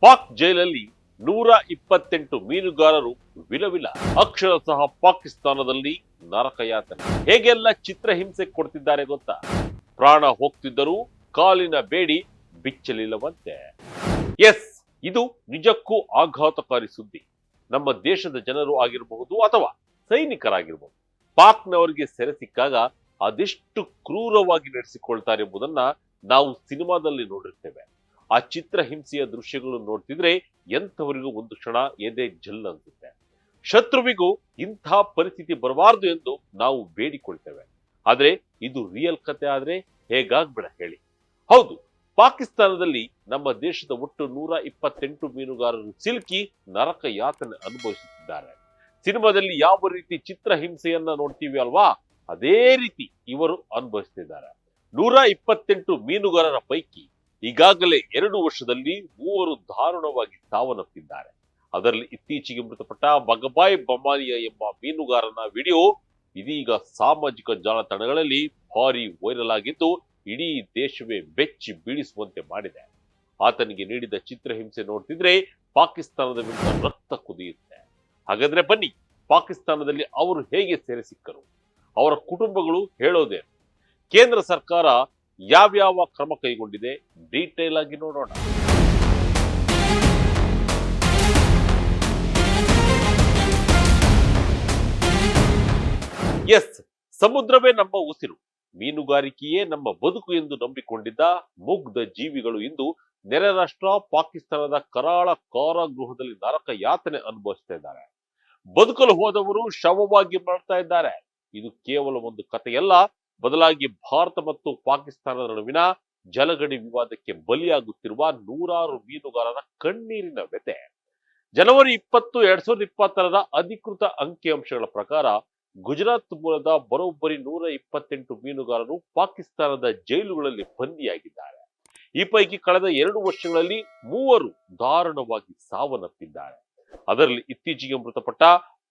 ಪಾಕ್ ಜೈಲಲ್ಲಿ 128 ಮೀನುಗಾರರು ವಿಲವಿಲ. ಅಕ್ಷರಶಃ ಪಾಕಿಸ್ತಾನದಲ್ಲಿ ನರಕಯಾತನೆ. ಹೇಗೆಲ್ಲ ಚಿತ್ರಹಿಂಸೆ ಕೊಡ್ತಿದ್ದಾರೆ ಗೊತ್ತಾ? ಪ್ರಾಣ ಹೋಗ್ತಿದ್ದರೂ ಕಾಲಿನ ಬೇಡಿ ಬಿಚ್ಚಲಿಲ್ಲವಂತೆ. ಎಸ್, ಇದು ನಿಜಕ್ಕೂ ಆಘಾತಕಾರಿ ಸುದ್ದಿ. ನಮ್ಮ ದೇಶದ ಜನರು ಆಗಿರಬಹುದು ಅಥವಾ ಸೈನಿಕರಾಗಿರಬಹುದು, ಪಾಕ್ನವರಿಗೆ ಸೆರೆ ಸಿಕ್ಕಾಗ ಅದೆಷ್ಟು ಕ್ರೂರವಾಗಿ ನಡೆಸಿಕೊಳ್ತಾರೆ ಎಂಬುದನ್ನ ನಾವು ಸಿನಿಮಾದಲ್ಲಿ ನೋಡಿರ್ತೇವೆ. ಆ ಚಿತ್ರಹಿಂಸೆಯ ದೃಶ್ಯಗಳು ನೋಡ್ತಿದ್ರೆ ಎಂಥವರಿಗೂ ಒಂದು ಕ್ಷಣ ಎದೆ ಜಲ್ ಅನ್ಸುತ್ತೆ. ಶತ್ರುವಿಗೂ ಇಂಥ ಪರಿಸ್ಥಿತಿ ಬರಬಾರದು ಎಂದು ನಾವು ಬೇಡಿಕೊಳ್ತೇವೆ. ಆದ್ರೆ ಇದು ರಿಯಲ್ ಕತೆ ಆದ್ರೆ ಹೇಗಾಗ್ಬಿಡ ಹೇಳಿ. ಹೌದು, ಪಾಕಿಸ್ತಾನದಲ್ಲಿ ನಮ್ಮ ದೇಶದ ಒಟ್ಟು 128 ಮೀನುಗಾರರು ಸಿಲುಕಿ ನರಕ ಯಾತನೆ ಅನುಭವಿಸುತ್ತಿದ್ದಾರೆ. ಸಿನಿಮಾದಲ್ಲಿ ಯಾವ ರೀತಿ ಚಿತ್ರಹಿಂಸೆಯನ್ನ ನೋಡ್ತೀವಿ ಅಲ್ವಾ, ಅದೇ ರೀತಿ ಇವರು ಅನುಭವಿಸುತ್ತಿದ್ದಾರೆ. 128 ಮೀನುಗಾರರ ಪೈಕಿ ಈಗಾಗಲೇ 2 ವರ್ಷದಲ್ಲಿ 3 ದಾರುಣವಾಗಿ ಸಾವನ್ನಪ್ಪಿದ್ದಾರೆ. ಅದರಲ್ಲಿ ಇತ್ತೀಚೆಗೆ ಮೃತಪಟ್ಟ ಬಗಬಾಯ್ ಬಮಾನಿಯಾ ಎಂಬ ಮೀನುಗಾರನ ವಿಡಿಯೋ ಇದೀಗ ಸಾಮಾಜಿಕ ಜಾಲತಾಣಗಳಲ್ಲಿ ಭಾರಿ ವೈರಲ್ ಆಗಿದ್ದು ಇಡೀ ದೇಶವೇ ಬೆಚ್ಚಿ ಬೀಳಿಸುವಂತೆ ಮಾಡಿದೆ. ಆತನಿಗೆ ನೀಡಿದ ಚಿತ್ರಹಿಂಸೆ ನೋಡ್ತಿದ್ರೆ ಪಾಕಿಸ್ತಾನದ ವಿರುದ್ಧ ರಕ್ತ ಕುದಿಯುತ್ತೆ. ಹಾಗಾದ್ರೆ ಬನ್ನಿ, ಪಾಕಿಸ್ತಾನದಲ್ಲಿ ಅವರು ಹೇಗೆ ಸೆರೆ ಸಿಕ್ಕರು, ಅವರ ಕುಟುಂಬಗಳು ಹೇಳೋದೇನು, ಕೇಂದ್ರ ಸರ್ಕಾರ ಯಾವ್ಯಾವ ಕ್ರಮ ಕೈಗೊಂಡಿದೆ, ಡೀಟೇಲ್ ಆಗಿ ನೋಡೋಣ. ಎಸ್, ಸಮುದ್ರವೇ ನಮ್ಮ ಉಸಿರು, ಮೀನುಗಾರಿಕೆಯೇ ನಮ್ಮ ಬದುಕು ಎಂದು ನಂಬಿಕೊಂಡಿದ್ದ ಮುಗ್ಧ ಜೀವಿಗಳು ಇಂದು ನೆರೆ ರಾಷ್ಟ್ರ ಪಾಕಿಸ್ತಾನದ ಕರಾಳ ಕಾರಾಗೃಹದಲ್ಲಿ ನರಕ ಯಾತನೆ ಅನುಭವಿಸ್ತಾ ಇದ್ದಾರೆ. ಬದುಕಲು ಹೋದವರು ಶವವಾಗಿ ಮಾಡ್ತಾ ಇದ್ದಾರೆ. ಇದು ಕೇವಲ ಒಂದು ಕಥೆಯಲ್ಲ, ಬದಲಾಗಿ ಭಾರತ ಮತ್ತು ಪಾಕಿಸ್ತಾನದ ನಡುವಿನ ಜಲಗಡಿ ವಿವಾದಕ್ಕೆ ಬಲಿಯಾಗುತ್ತಿರುವ ನೂರಾರು ಮೀನುಗಾರರ ಕಣ್ಣೀರಿನ ವ್ಯತೆ. ಜನವರಿ 20, 2020ರ ಅಧಿಕೃತ ಅಂಕಿಅಂಶಗಳ ಪ್ರಕಾರ ಗುಜರಾತ್ ಮೂಲದ ಬರೋಬ್ಬರಿ 128 ಮೀನುಗಾರರು ಪಾಕಿಸ್ತಾನದ ಜೈಲುಗಳಲ್ಲಿ ಬಂದಿಯಾಗಿದ್ದಾರೆ. ಈ ಪೈಕಿ ಕಳೆದ 2 ವರ್ಷಗಳಲ್ಲಿ 3 ದಾರುಣವಾಗಿ ಸಾವನ್ನಪ್ಪಿದ್ದಾರೆ. ಅದರಲ್ಲಿ ಇತ್ತೀಚೆಗೆ ಮೃತಪಟ್ಟ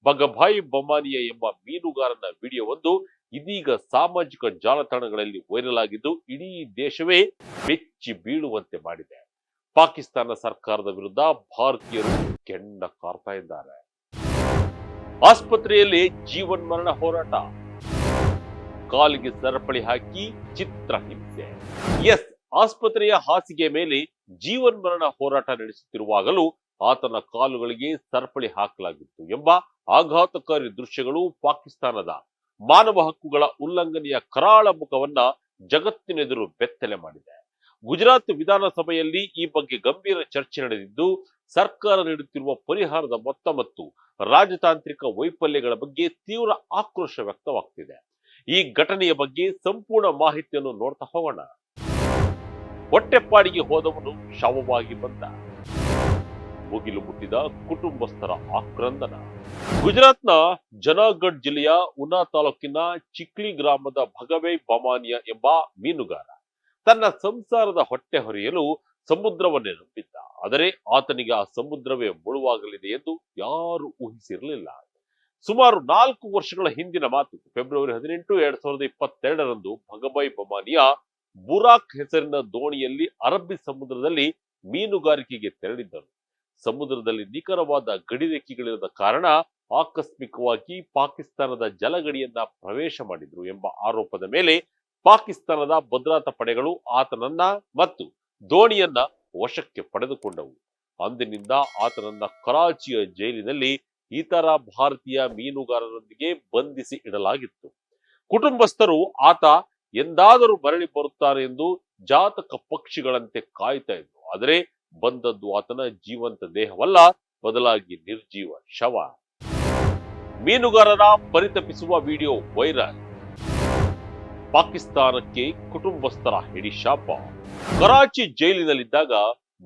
ಬಗಬಾಯ್ ಬಮಾನಿಯಾ ಎಂಬ ಮೀನುಗಾರನ ವಿಡಿಯೋವೊಂದು ಇದೀಗ ಸಾಮಾಜಿಕ ಜಾಲತಾಣಗಳಲ್ಲಿ ವೈರಲ್ ಆಗಿದ್ದು ಇಡೀ ದೇಶವೇ ಬೆಚ್ಚಿ ಬೀಳುವಂತೆ ಮಾಡಿದೆ. ಪಾಕಿಸ್ತಾನ ಸರ್ಕಾರದ ವಿರುದ್ಧ ಭಾರತೀಯರು ಕೆಂಡ ಕಾರ್ತಾ ಇದ್ದಾರೆ. ಆಸ್ಪತ್ರೆಯಲ್ಲಿ ಜೀವನ್ಮರಣ ಹೋರಾಟ, ಕಾಲಿಗೆ ಸರಪಳಿ ಹಾಕಿ ಚಿತ್ರಹಿಂಸೆ. ಎಸ್, ಆಸ್ಪತ್ರೆಯ ಹಾಸಿಗೆ ಮೇಲೆ ಜೀವನ್ಮರಣ ಹೋರಾಟ ನಡೆಸುತ್ತಿರುವಾಗಲೂ ಆತನ ಕಾಲುಗಳಿಗೆ ಸರಪಳಿ ಹಾಕಲಾಗಿತ್ತು ಎಂಬ ಆಘಾತಕಾರಿ ದೃಶ್ಯಗಳು ಪಾಕಿಸ್ತಾನದ ಮಾನವ ಹಕ್ಕುಗಳ ಉಲ್ಲಂಘನೆಯ ಕರಾಳ ಮುಖವನ್ನ ಜಗತ್ತಿನೆದುರು ಬೆತ್ತಲೆ ಮಾಡಿದೆ. ಗುಜರಾತ್ ವಿಧಾನಸಭೆಯಲ್ಲಿ ಈ ಬಗ್ಗೆ ಗಂಭೀರ ಚರ್ಚೆ ನಡೆದಿದ್ದು ಸರ್ಕಾರ ನೀಡುತ್ತಿರುವ ಪರಿಹಾರದ ಮೊತ್ತ ಮತ್ತು ರಾಜತಾಂತ್ರಿಕ ವೈಫಲ್ಯಗಳ ಬಗ್ಗೆ ತೀವ್ರ ಆಕ್ರೋಶ ವ್ಯಕ್ತವಾಗ್ತಿದೆ. ಈ ಘಟನೆಯ ಬಗ್ಗೆ ಸಂಪೂರ್ಣ ಮಾಹಿತಿಯನ್ನು ನೋಡ್ತಾ ಹೋಗೋಣ. ಹೊಟ್ಟೆಪಾಡಿಗೆ ಹೋದವನು ಶವವಾಗಿ ಬಂದ, ಮುಗಿಲು ಮುಟ್ಟಿದ ಕುಟುಂಬಸ್ಥರ ಆಕ್ರಂದನ. ಗುಜರಾತ್ನ ಜನಾಗಢ್ ಜಿಲ್ಲೆಯ ಉನಾ ತಾಲೂಕಿನ ಚಿಕ್ಲಿ ಗ್ರಾಮದ ಬಗಬಾಯ್ ಬಮಾನಿಯಾ ಎಂಬ ಮೀನುಗಾರ ತನ್ನ ಸಂಸಾರದ ಹೊಟ್ಟೆ ಹೊರೆಯಲು ಸಮುದ್ರವನ್ನೇ ನಂಬಿದ್ದ. ಆದರೆ ಆತನಿಗೆ ಆ ಸಮುದ್ರವೇ ಮುಳುವಾಗಲಿದೆ ಎಂದು ಯಾರು ಊಹಿಸಿರಲಿಲ್ಲ. ಸುಮಾರು 4 ವರ್ಷಗಳ ಹಿಂದಿನ ಮಾತು. ಫೆಬ್ರವರಿ 18, 2022ರಂದು ಬಗಬಾಯ್ ಬಮಾನಿಯಾ ಬುರಾಕ್ ಹೆಸರಿನ ದೋಣಿಯಲ್ಲಿ ಅರಬ್ಬಿ ಸಮುದ್ರದಲ್ಲಿ ಮೀನುಗಾರಿಕೆಗೆ ತೆರಳಿದ್ದರು. ಸಮುದ್ರದಲ್ಲಿ ನಿಖರವಾದ ಗಡಿರೇಖೆಗಳಿರದ ಕಾರಣ ಆಕಸ್ಮಿಕವಾಗಿ ಪಾಕಿಸ್ತಾನದ ಜಲಗಡಿಯನ್ನ ಪ್ರವೇಶ ಮಾಡಿದ್ರು ಎಂಬ ಆರೋಪದ ಮೇಲೆ ಪಾಕಿಸ್ತಾನದ ಭದ್ರತಾ ಪಡೆಗಳು ಆತನನ್ನ ಮತ್ತು ದೋಣಿಯನ್ನ ವಶಕ್ಕೆ ಪಡೆದುಕೊಂಡವು. ಅಂದಿನಿಂದ ಆತನನ್ನ ಕರಾಚಿಯ ಜೈಲಿನಲ್ಲಿ ಇತರ ಭಾರತೀಯ ಮೀನುಗಾರರೊಂದಿಗೆ ಬಂಧಿಸಿ ಇಡಲಾಗಿತ್ತು. ಕುಟುಂಬಸ್ಥರು ಆತ ಎಂದಾದರೂ ಮರಳಿ ಬರುತ್ತಾರೆ ಎಂದು ಜಾತಕ ಪಕ್ಷಿಗಳಂತೆ ಕಾಯ್ತಾ ಇದ್ರು. ಆದರೆ ಬಂದದ್ದು ಆತನ ಜೀವಂತ ದೇಹವಲ್ಲ, ಬದಲಾಗಿ ನಿರ್ಜೀವ ಶವ. ಮೀನುಗಾರರ ಪರಿತಪಿಸುವ ವಿಡಿಯೋ ವೈರಲ್, ಪಾಕಿಸ್ತಾನಕ್ಕೆ ಕುಟುಂಬಸ್ಥರ ಹಿಡಿಶಾಪ. ಕರಾಚಿ ಜೈಲಿನಲ್ಲಿದ್ದಾಗ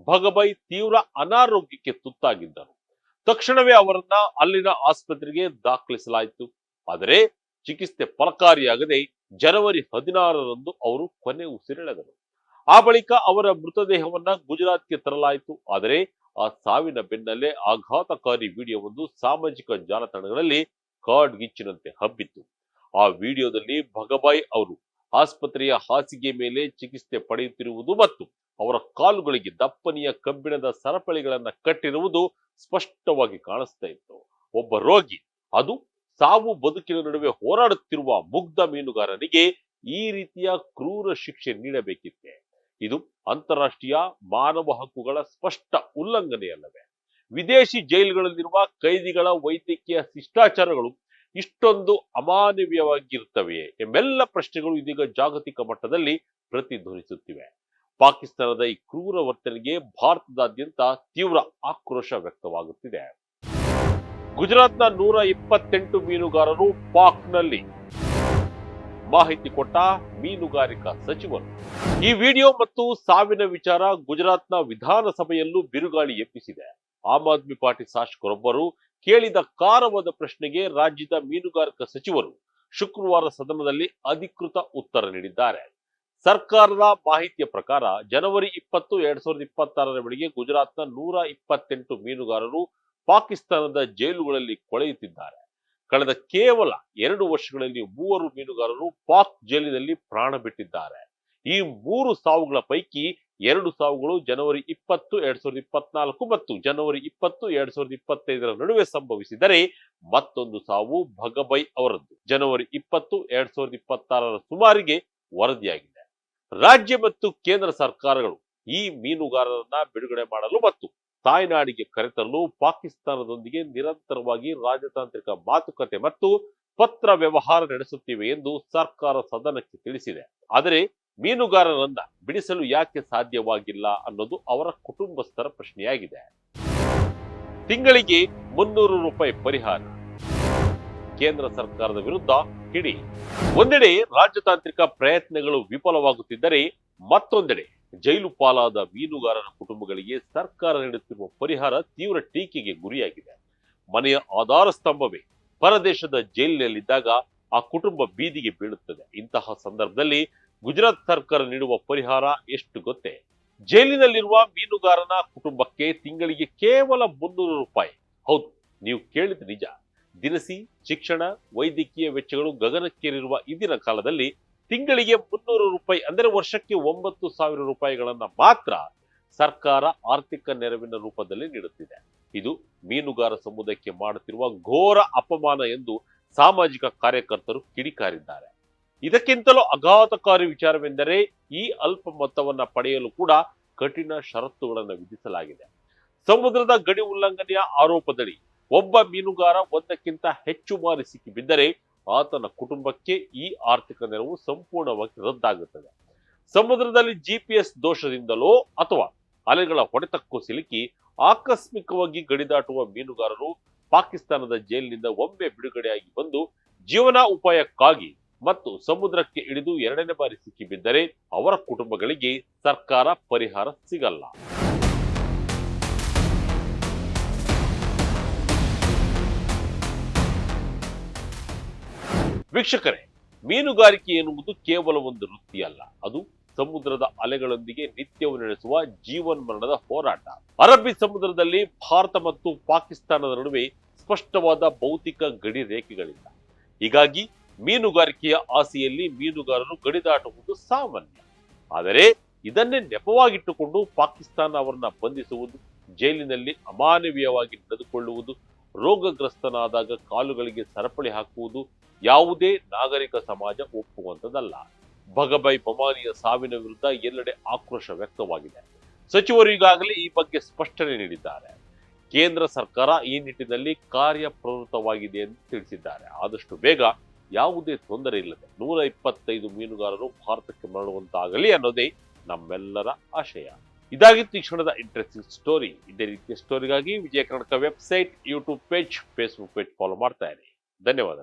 ಬಗಬಾಯ್ ತೀವ್ರ ಅನಾರೋಗ್ಯಕ್ಕೆ ತುತ್ತಾಗಿದ್ದರು. ತಕ್ಷಣವೇ ಅವರನ್ನ ಅಲ್ಲಿನ ಆಸ್ಪತ್ರೆಗೆ ದಾಖಲಿಸಲಾಯಿತು. ಆದರೆ ಚಿಕಿತ್ಸೆ ಫಲಕಾರಿಯಾಗದೆ ಜನವರಿ 16ರಂದು ಅವರು ಕೊನೆ ಉಸಿರೆಳೆದರು. ಆ ಬಳಿಕ ಅವರ ಮೃತದೇಹವನ್ನ ಗುಜರಾತ್ಗೆ ತರಲಾಯಿತು. ಆದರೆ ಆ ಸಾವಿನ ಬೆನ್ನಲ್ಲೇ ಆಘಾತಕಾರಿ ವಿಡಿಯೋವೊಂದು ಸಾಮಾಜಿಕ ಜಾಲತಾಣಗಳಲ್ಲಿ ಕಾಡ್ಗಿಚ್ಚಿನಂತೆ ಹಬ್ಬಿತ್ತು. ಆ ವಿಡಿಯೋದಲ್ಲಿ ಬಗಬಾಯ್ ಅವರು ಆಸ್ಪತ್ರೆಯ ಹಾಸಿಗೆ ಮೇಲೆ ಚಿಕಿತ್ಸೆ ಪಡೆಯುತ್ತಿರುವುದು ಮತ್ತು ಅವರ ಕಾಲುಗಳಿಗೆ ದಪ್ಪನೆಯ ಕಬ್ಬಿಣದ ಸರಪಳಿಗಳನ್ನ ಕಟ್ಟಿರುವುದು ಸ್ಪಷ್ಟವಾಗಿ ಕಾಣಿಸ್ತಾ ಇತ್ತು. ಒಬ್ಬ ರೋಗಿ, ಅದು ಸಾವು ಬದುಕಿನ ನಡುವೆ ಹೋರಾಡುತ್ತಿರುವ ಮುಗ್ಧ ಮೀನುಗಾರನಿಗೆ ಈ ರೀತಿಯ ಕ್ರೂರ ಶಿಕ್ಷೆ ನೀಡಬೇಕಿತ್ತೆ. ಇದು ಅಂತಾರಾಷ್ಟ್ರೀಯ ಮಾನವ ಹಕ್ಕುಗಳ ಸ್ಪಷ್ಟ ಉಲ್ಲಂಘನೆಯಲ್ಲವೇ? ವಿದೇಶಿ ಜೈಲುಗಳಲ್ಲಿರುವ ಕೈದಿಗಳ ವೈದ್ಯಕೀಯ ಶಿಷ್ಟಾಚಾರಗಳು ಇಷ್ಟೊಂದು ಅಮಾನವೀಯವಾಗಿರುತ್ತವೆಯೇ ಎಂಬೆಲ್ಲ ಪ್ರಶ್ನೆಗಳು ಇದೀಗ ಜಾಗತಿಕ ಮಟ್ಟದಲ್ಲಿ ಪ್ರತಿಧ್ವನಿಸುತ್ತಿವೆ. ಪಾಕಿಸ್ತಾನದ ಈ ಕ್ರೂರ ವರ್ತನೆಗೆ ಭಾರತದಾದ್ಯಂತ ತೀವ್ರ ಆಕ್ರೋಶ ವ್ಯಕ್ತವಾಗುತ್ತಿದೆ. ಗುಜರಾತ್ನ 128 ಮೀನುಗಾರರು ಪಾಕ್ನಲ್ಲಿ, ಮಾಹಿತಿ ಕೊಟ್ಟ ಮೀನುಗಾರಿಕಾ ಸಚಿವರು. ಈ ವಿಡಿಯೋ ಮತ್ತು ಸಾವಿನ ವಿಚಾರ ಗುಜರಾತ್ನ ವಿಧಾನಸಭೆಯಲ್ಲೂ ಬಿರುಗಾಳಿ ಎಬ್ಬಿಸಿದೆ. ಆಮ್ ಆದ್ಮಿ ಪಾರ್ಟಿ ಶಾಸಕರೊಬ್ಬರು ಕೇಳಿದ ಕಾರವಾದ ಪ್ರಶ್ನೆಗೆ ರಾಜ್ಯದ ಮೀನುಗಾರಿಕಾ ಸಚಿವರು ಶುಕ್ರವಾರ ಸದನದಲ್ಲಿ ಅಧಿಕೃತ ಉತ್ತರ ನೀಡಿದ್ದಾರೆ. ಸರ್ಕಾರದ ಮಾಹಿತಿಯ ಪ್ರಕಾರ ಜನವರಿ 20, 2026ರ ವೇಳೆಗೆ ಗುಜರಾತ್ನ 128 ಮೀನುಗಾರರು ಪಾಕಿಸ್ತಾನದ ಜೈಲುಗಳಲ್ಲಿ ಕೊಳೆಯುತ್ತಿದ್ದಾರೆ. ಕಳೆದ ಕೇವಲ 2 ವರ್ಷಗಳಲ್ಲಿ 3 ಮೀನುಗಾರರು ಪಾಕ್ ಜೈಲಿನಲ್ಲಿ ಪ್ರಾಣ ಬಿಟ್ಟಿದ್ದಾರೆ. ಈ 3 ಸಾವುಗಳ ಪೈಕಿ 2 ಸಾವುಗಳು ಜನವರಿ 20, 2024 ಮತ್ತು ಜನವರಿ 20, 2025ರ ನಡುವೆ ಸಂಭವಿಸಿದರೆ ಮತ್ತೊಂದು ಸಾವು ಭಗಬೈ ಅವರದ್ದು ಜನವರಿ 20, 2026ರ ಸುಮಾರಿಗೆ ವರದಿಯಾಗಿದೆ. ರಾಜ್ಯ ಮತ್ತು ಕೇಂದ್ರ ಸರ್ಕಾರಗಳು ಈ ಮೀನುಗಾರರನ್ನ ಬಿಡುಗಡೆ ಮಾಡಲು ಮತ್ತು ತಾಯ್ನಾಡಿಗೆ ಕರೆತರಲು ಪಾಕಿಸ್ತಾನದೊಂದಿಗೆ ನಿರಂತರವಾಗಿ ರಾಜತಾಂತ್ರಿಕ ಮಾತುಕತೆ ಮತ್ತು ಪತ್ರ ವ್ಯವಹಾರ ನಡೆಸುತ್ತಿವೆ ಎಂದು ಸರ್ಕಾರ ಸದನಕ್ಕೆ ತಿಳಿಸಿದೆ. ಆದರೆ ಮೀನುಗಾರರನ್ನ ಬಿಡಿಸಲು ಯಾಕೆ ಸಾಧ್ಯವಾಗಿಲ್ಲ ಅನ್ನೋದು ಅವರ ಕುಟುಂಬಸ್ಥರ ಪ್ರಶ್ನೆಯಾಗಿದೆ. ತಿಂಗಳಿಗೆ 300 ರೂಪಾಯಿ ಪರಿಹಾರ, ಕೇಂದ್ರ ಸರ್ಕಾರದ ವಿರುದ್ಧ ಕಿಡಿ. ಒಂದೆಡೆ ರಾಜತಾಂತ್ರಿಕ ಪ್ರಯತ್ನಗಳು ವಿಫಲವಾಗುತ್ತಿದ್ದರೆ ಮತ್ತೊಂದೆಡೆ ಜೈಲು ಪಾಲಾದ ಮೀನುಗಾರರ ಕುಟುಂಬಗಳಿಗೆ ಸರ್ಕಾರ ನೀಡುತ್ತಿರುವ ಪರಿಹಾರ ತೀವ್ರ ಟೀಕೆಗೆ ಗುರಿಯಾಗಿದೆ. ಮನೆಯ ಆಧಾರ ಸ್ತಂಭವೇ ಪರದೇಶದ ಜೈಲಿನಲ್ಲಿದ್ದಾಗ ಆ ಕುಟುಂಬ ಬೀದಿಗೆ ಬೀಳುತ್ತದೆ. ಇಂತಹ ಸಂದರ್ಭದಲ್ಲಿ ಗುಜರಾತ್ ಸರ್ಕಾರ ನೀಡುವ ಪರಿಹಾರ ಎಷ್ಟು ಗೊತ್ತೇ? ಜೈಲಿನಲ್ಲಿರುವ ಮೀನುಗಾರನ ಕುಟುಂಬಕ್ಕೆ ತಿಂಗಳಿಗೆ ಕೇವಲ 300 ರೂಪಾಯಿ. ಹೌದು, ನೀವು ಕೇಳಿದ ನಿಜ. ದಿನಸಿ, ಶಿಕ್ಷಣ, ವೈದ್ಯಕೀಯ ವೆಚ್ಚಗಳು ಗಗನಕ್ಕೇರಿರುವ ಇಂದಿನ ಕಾಲದಲ್ಲಿ ತಿಂಗಳಿಗೆ 300 ರೂಪಾಯಿ ಅಂದರೆ ವರ್ಷಕ್ಕೆ 9,000 ರೂಪಾಯಿಗಳನ್ನ ಮಾತ್ರ ಸರ್ಕಾರ ಆರ್ಥಿಕ ನೆರವಿನ ರೂಪದಲ್ಲಿ ನೀಡುತ್ತಿದೆ. ಇದು ಮೀನುಗಾರ ಸಮುದಾಯಕ್ಕೆ ಮಾಡುತ್ತಿರುವ ಘೋರ ಅಪಮಾನ ಎಂದು ಸಾಮಾಜಿಕ ಕಾರ್ಯಕರ್ತರು ಕಿಡಿಕಾರಿದ್ದಾರೆ. ಇದಕ್ಕಿಂತಲೂ ಆಘಾತಕಾರಿ ವಿಚಾರವೆಂದರೆ ಈ ಅಲ್ಪ ಮೊತ್ತವನ್ನ ಪಡೆಯಲು ಕೂಡ ಕಠಿಣ ಷರತ್ತುಗಳನ್ನು ವಿಧಿಸಲಾಗಿದೆ. ಸಮುದ್ರದ ಗಡಿ ಉಲ್ಲಂಘನೆಯ ಆರೋಪದಡಿ ಒಬ್ಬ ಮೀನುಗಾರ ಒಂದಕ್ಕಿಂತ ಹೆಚ್ಚು ಬಾರಿ ಸಿಕ್ಕಿಬಿದ್ದರೆ ಆತನ ಕುಟುಂಬಕ್ಕೆ ಈ ಆರ್ಥಿಕ ನೆರವು ಸಂಪೂರ್ಣವಾಗಿ ರದ್ದಾಗುತ್ತದೆ. ಸಮುದ್ರದಲ್ಲಿ GPS ದೋಷದಿಂದಲೋ ಅಥವಾ ಅಲೆಗಳ ಹೊಡೆತಕ್ಕೂ ಸಿಲುಕಿ ಆಕಸ್ಮಿಕವಾಗಿ ಗಡಿದಾಟುವ ಮೀನುಗಾರರು ಪಾಕಿಸ್ತಾನದ ಜೈಲಿನಿಂದ ಒಮ್ಮೆ ಬಿಡುಗಡೆಯಾಗಿ ಬಂದು ಜೀವನೋಪಾಯಕ್ಕಾಗಿ ಮತ್ತು ಸಮುದ್ರಕ್ಕೆ ಇಳಿದು 2ನೇ ಬಾರಿ ಸಿಕ್ಕಿಬಿದ್ದರೆ ಅವರ ಕುಟುಂಬಗಳಿಗೆ ಸರ್ಕಾರ ಪರಿಹಾರ ಸಿಗಲ್ಲ. ವೀಕ್ಷಕರೇ, ಮೀನುಗಾರಿಕೆ ಎನ್ನುವುದು ಕೇವಲ ಒಂದು ವೃತ್ತಿ ಅಲ್ಲ, ಅದು ಸಮುದ್ರದ ಅಲೆಗಳೊಂದಿಗೆ ನಿತ್ಯವೂ ನಡೆಸುವ ಜೀವನ್ಮರಣದ ಹೋರಾಟ. ಅರಬ್ಬಿ ಸಮುದ್ರದಲ್ಲಿ ಭಾರತ ಮತ್ತು ಪಾಕಿಸ್ತಾನದ ನಡುವೆ ಸ್ಪಷ್ಟವಾದ ಭೌತಿಕ ಗಡಿ ರೇಖೆಗಳಿಲ್ಲ. ಹೀಗಾಗಿ ಮೀನುಗಾರಿಕೆಯ ಆಸೆಯಲ್ಲಿ ಮೀನುಗಾರರು ಗಡಿದಾಟುವುದು ಸಾಮಾನ್ಯ. ಆದರೆ ಇದನ್ನೇ ನೆಪವಾಗಿಟ್ಟುಕೊಂಡು ಪಾಕಿಸ್ತಾನ ಅವರನ್ನ ಬಂಧಿಸುವುದು, ಜೈಲಿನಲ್ಲಿ ಅಮಾನವೀಯವಾಗಿ ನಡೆದುಕೊಳ್ಳುವುದು, ರೋಗಗ್ರಸ್ತನಾದಾಗ ಕಾಲುಗಳಿಗೆ ಸರಪಳಿ ಹಾಕುವುದು ಯಾವುದೇ ನಾಗರಿಕ ಸಮಾಜ ಒಪ್ಪುವಂತದಲ್ಲ. ಭಗಬೈ ಬಮಾನಿಯ ಸಾವಿನ ವಿರುದ್ಧ ಎಲ್ಲೆಡೆ ಆಕ್ರೋಶ ವ್ಯಕ್ತವಾಗಿದೆ. ಸಚಿವರು ಈಗಾಗಲೇ ಈ ಬಗ್ಗೆ ಸ್ಪಷ್ಟನೆ ನೀಡಿದ್ದಾರೆ. ಕೇಂದ್ರ ಸರ್ಕಾರ ಈ ನಿಟ್ಟಿನಲ್ಲಿ ಕಾರ್ಯಪ್ರವೃತ್ತವಾಗಿದೆ ಎಂದು ತಿಳಿಸಿದ್ದಾರೆ. ಆದಷ್ಟು ಬೇಗ ಯಾವುದೇ ತೊಂದರೆ ಇಲ್ಲದೆ 125 ಮೀನುಗಾರರು ಭಾರತಕ್ಕೆ ಮರಳುವಂತಾಗಲಿ ಅನ್ನೋದೇ ನಮ್ಮೆಲ್ಲರ ಆಶಯ. ಇದಾಗಿತ್ತು ಈ ಕ್ಷಣದ ಇಂಟ್ರೆಸ್ಟಿಂಗ್ ಸ್ಟೋರಿ. ಇದೇ ರೀತಿಯ ಸ್ಟೋರಿಗಾಗಿ Vijaya Karnataka website, YouTube page, Facebook page follow ಮಾಡ್ತಾ ಇರಿ. ಧನ್ಯವಾದ.